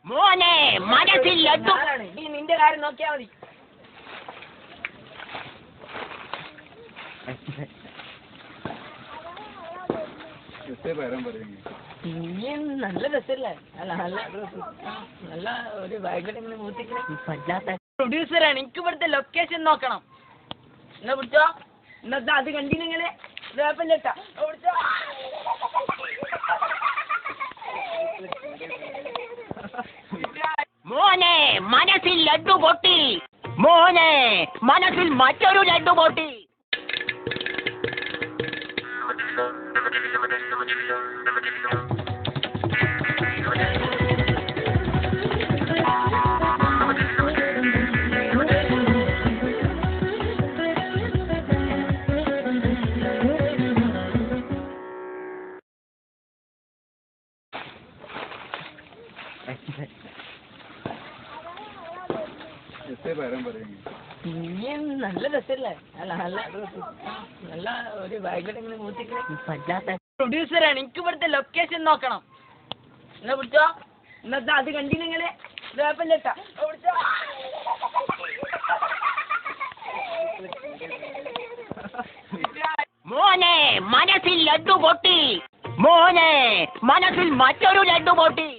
മോനെ മനസ്സിൽ നിന്റെ കാര്യം നോക്കിയാ മതി. നല്ല രസല്ലേ? അല്ല നല്ല നല്ല ഒരു ഭയങ്കര പ്രൊഡ്യൂസറാണ്. എനിക്ക് ഇവിടുത്തെ ലൊക്കേഷൻ നോക്കണം. എന്നാ പിടിച്ചോ. ഇന്നത്തെ അത് കണ്ടില്ലെങ്കില് കുഴപ്പമില്ലട്ടാ. മോനെ മനസ്സിൽ ലഡ്ഡു പൊട്ടി. മോനെ മനസ്സിൽ മറ്റൊരു ലഡ്ഡു പൊട്ടി. നല്ല രസല്ലേ? അല്ല നല്ല നല്ല ഒരു ഭയങ്കര പ്രൊഡ്യൂസറാണ്. എനിക്ക് ഇവിടുത്തെ ലൊക്കേഷൻ നോക്കണം. എന്നാ പിടിച്ചോ. ഇന്നത്തെ അത് കണ്ടില്ലെങ്കില് കുഴപ്പമില്ലട്ടാ. മോനെ മനസ്സിൽ ലഡ്ഡു പൊട്ടി. മോനെ മനസ്സിൽ മറ്റൊരു ലഡ്ഡു പൊട്ടി.